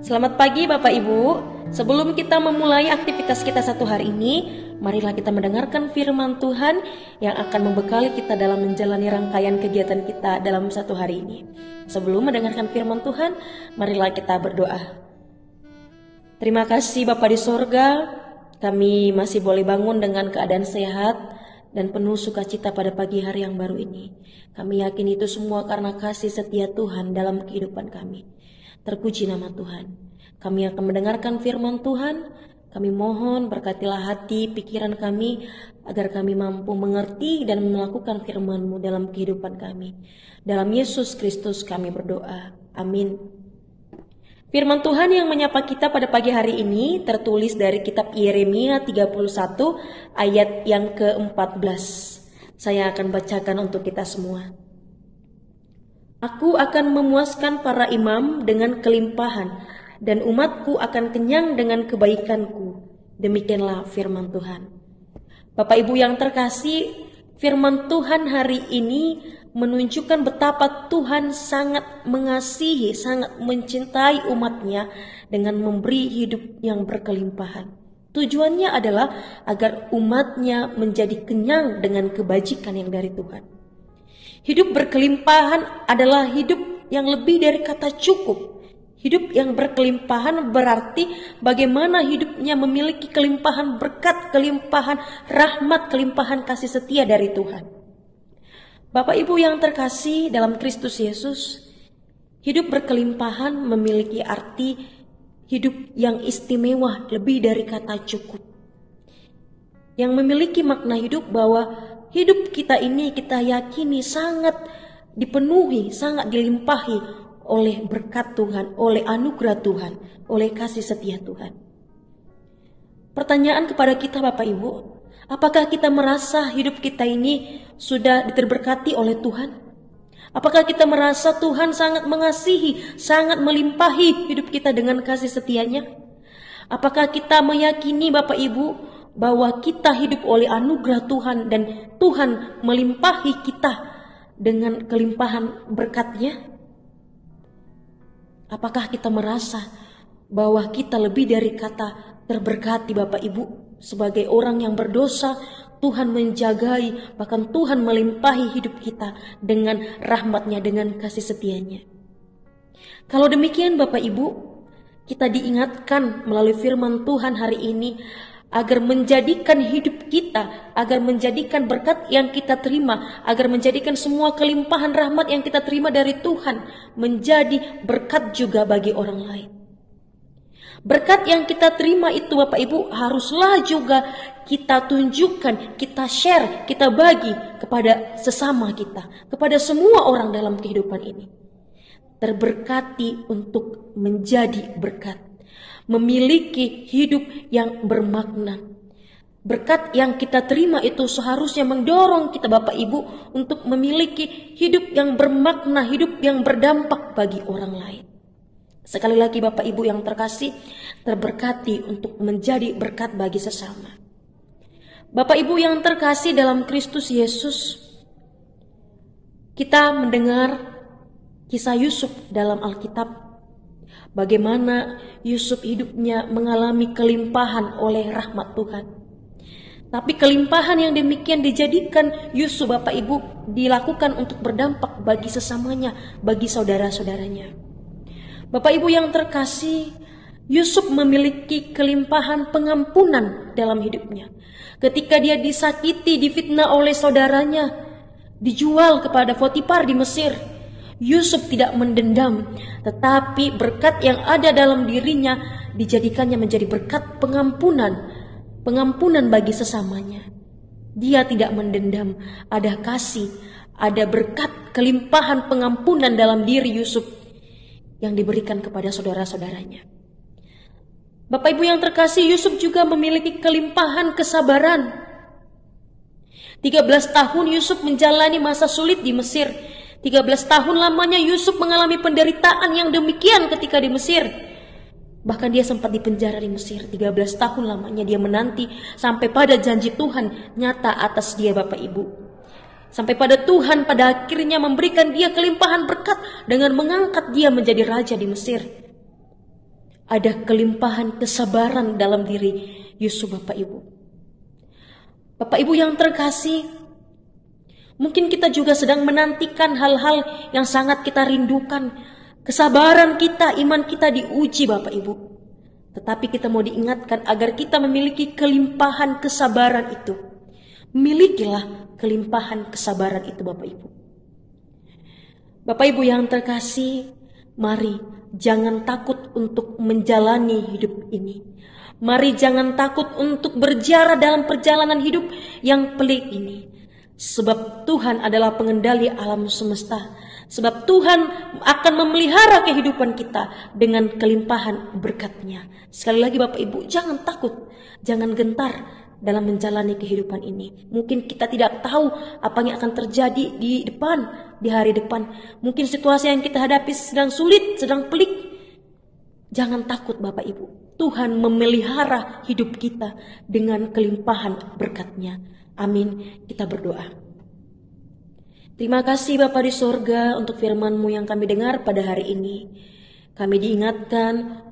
Selamat pagi Bapak Ibu. Sebelum kita memulai aktivitas kita satu hari ini, marilah kita mendengarkan firman Tuhan yang akan membekali kita dalam menjalani rangkaian kegiatan kita dalam satu hari ini. Sebelum mendengarkan firman Tuhan, marilah kita berdoa. Terima kasih Bapa di sorga, kami masih boleh bangun dengan keadaan sehat dan penuh sukacita pada pagi hari yang baru ini. Kami yakin itu semua karena kasih setia Tuhan dalam kehidupan kami. Terpuji nama Tuhan. Kami akan mendengarkan firman Tuhan. Kami mohon berkatilah hati, pikiran kami, agar kami mampu mengerti dan melakukan firman-Mu dalam kehidupan kami. Dalam Yesus Kristus kami berdoa. Amin. Firman Tuhan yang menyapa kita pada pagi hari ini tertulis dari kitab Yeremia 31 ayat yang ke-14. Saya akan bacakan untuk kita semua. Aku akan memuaskan para imam dengan kelimpahan, dan umatku akan kenyang dengan kebaikanku. Demikianlah firman Tuhan. Bapak Ibu yang terkasih, firman Tuhan hari ini menunjukkan betapa Tuhan sangat mengasihi, sangat mencintai umatnya dengan memberi hidup yang berkelimpahan. Tujuannya adalah agar umatnya menjadi kenyang dengan kebajikan yang dari Tuhan. Hidup berkelimpahan adalah hidup yang lebih dari kata cukup. Hidup yang berkelimpahan berarti bagaimana hidupnya memiliki kelimpahan berkat, kelimpahan rahmat, kelimpahan kasih setia dari Tuhan. Bapak Ibu yang terkasih dalam Kristus Yesus, hidup berkelimpahan memiliki arti hidup yang istimewa lebih dari kata cukup. Yang memiliki makna hidup bahwa hidup kita ini kita yakini sangat dipenuhi, sangat dilimpahi oleh berkat Tuhan, oleh anugerah Tuhan, oleh kasih setia Tuhan. Pertanyaan kepada kita Bapak Ibu, apakah kita merasa hidup kita ini sudah terberkati oleh Tuhan? Apakah kita merasa Tuhan sangat mengasihi, sangat melimpahi hidup kita dengan kasih setianya? Apakah kita meyakini Bapak Ibu bahwa kita hidup oleh anugerah Tuhan dan Tuhan melimpahi kita dengan kelimpahan berkat-Nya? Apakah kita merasa bahwa kita lebih dari kata terberkati Bapak Ibu? Sebagai orang yang berdosa, Tuhan menjagai, bahkan Tuhan melimpahi hidup kita dengan rahmat-Nya, dengan kasih setia-Nya. Kalau demikian Bapak Ibu, kita diingatkan melalui firman Tuhan hari ini agar menjadikan hidup kita, agar menjadikan berkat yang kita terima, agar menjadikan semua kelimpahan rahmat yang kita terima dari Tuhan menjadi berkat juga bagi orang lain. Berkat yang kita terima itu Bapak Ibu haruslah juga kita tunjukkan, kita share, kita bagi kepada sesama kita, kepada semua orang dalam kehidupan ini. Terberkati untuk menjadi berkat, memiliki hidup yang bermakna. Berkat yang kita terima itu seharusnya mendorong kita Bapak Ibu untuk memiliki hidup yang bermakna, hidup yang berdampak bagi orang lain. Sekali lagi Bapak Ibu yang terkasih, terberkati untuk menjadi berkat bagi sesama. Bapak Ibu yang terkasih dalam Kristus Yesus, kita mendengar kisah Yusuf dalam Alkitab. Bagaimana Yusuf hidupnya mengalami kelimpahan oleh rahmat Tuhan. Tapi kelimpahan yang demikian dijadikan Yusuf Bapak Ibu dilakukan untuk berdampak bagi sesamanya, bagi saudara-saudaranya. Bapak Ibu yang terkasih, Yusuf memiliki kelimpahan pengampunan dalam hidupnya. Ketika dia disakiti, difitnah oleh saudaranya, dijual kepada Potifar di Mesir, Yusuf tidak mendendam, tetapi berkat yang ada dalam dirinya dijadikannya menjadi berkat pengampunan bagi sesamanya. Dia tidak mendendam, ada kasih, ada berkat kelimpahan pengampunan dalam diri Yusuf yang diberikan kepada saudara-saudaranya. Bapak Ibu yang terkasih, Yusuf juga memiliki kelimpahan kesabaran. 13 tahun Yusuf menjalani masa sulit di Mesir. 13 tahun lamanya Yusuf mengalami penderitaan yang demikian ketika di Mesir. Bahkan dia sempat dipenjara di Mesir. 13 tahun lamanya dia menanti sampai pada janji Tuhan nyata atas dia Bapak Ibu. Sampai pada Tuhan pada akhirnya memberikan dia kelimpahan berkat dengan mengangkat dia menjadi raja di Mesir. ada kelimpahan kesabaran dalam diri Yusuf Bapak Ibu. Bapak Ibu yang terkasih, mungkin kita juga sedang menantikan hal-hal yang sangat kita rindukan. Kesabaran kita, iman kita diuji Bapak Ibu. Tetapi kita mau diingatkan agar kita memiliki kelimpahan kesabaran itu. Milikilah kelimpahan kesabaran itu Bapak Ibu. Bapak Ibu yang terkasih, mari jangan takut untuk menjalani hidup ini. Mari jangan takut untuk berjalan dalam perjalanan hidup yang pelik ini. Sebab Tuhan adalah pengendali alam semesta. Sebab Tuhan akan memelihara kehidupan kita dengan kelimpahan berkat-Nya. Sekali lagi Bapak Ibu, jangan takut, jangan gentar dalam menjalani kehidupan ini. Mungkin kita tidak tahu apa yang akan terjadi di depan, di hari depan. Mungkin situasi yang kita hadapi sedang sulit, sedang pelik. Jangan takut Bapak Ibu. Tuhan memelihara hidup kita dengan kelimpahan berkat-Nya. Amin. Kita berdoa. Terima kasih Bapa di sorga untuk firman-Mu yang kami dengar pada hari ini. Kami diingatkan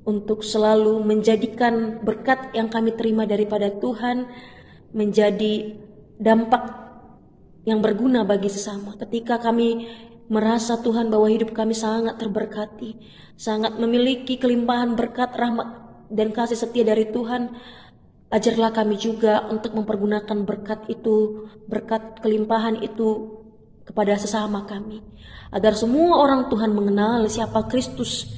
untuk selalu menjadikan berkat yang kami terima daripada Tuhan menjadi dampak yang berguna bagi sesama. Ketika kami merasa Tuhan bahwa hidup kami sangat terberkati, sangat memiliki kelimpahan berkat, rahmat dan kasih setia dari Tuhan, ajarlah kami juga untuk mempergunakan berkat itu, berkat kelimpahan itu kepada sesama kami, agar semua orang Tuhan mengenal siapa Kristus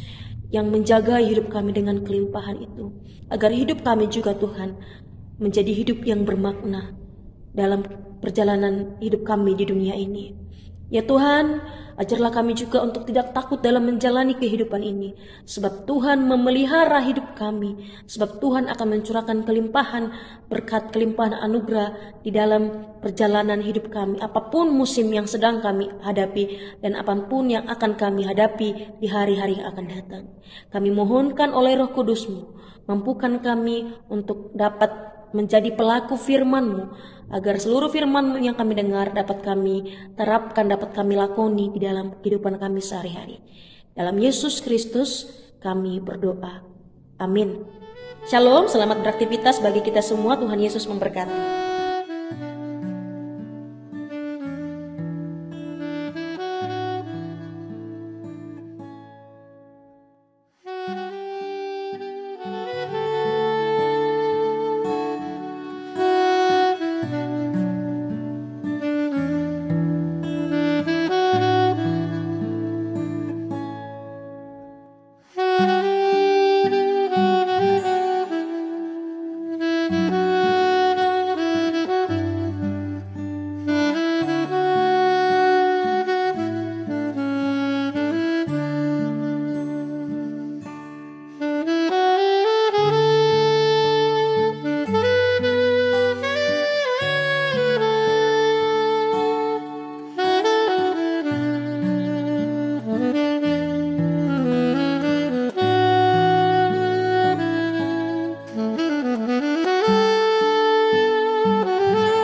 yang menjaga hidup kami dengan kelimpahan itu, agar hidup kami juga Tuhan menjadi hidup yang bermakna dalam perjalanan hidup kami di dunia ini. Ya Tuhan, ajarlah kami juga untuk tidak takut dalam menjalani kehidupan ini, sebab Tuhan memelihara hidup kami, sebab Tuhan akan mencurahkan kelimpahan berkat, kelimpahan anugerah di dalam perjalanan hidup kami, apapun musim yang sedang kami hadapi dan apapun yang akan kami hadapi di hari-hari yang akan datang. Kami mohonkan oleh Roh Kudus-Mu, mampukan kami untuk dapat menjadi pelaku firman-Mu, agar seluruh firman-Mu yang kami dengar dapat kami terapkan, dapat kami lakoni di dalam kehidupan kami sehari-hari. Dalam Yesus Kristus kami berdoa. Amin. Shalom, selamat beraktivitas bagi kita semua. Tuhan Yesus memberkati.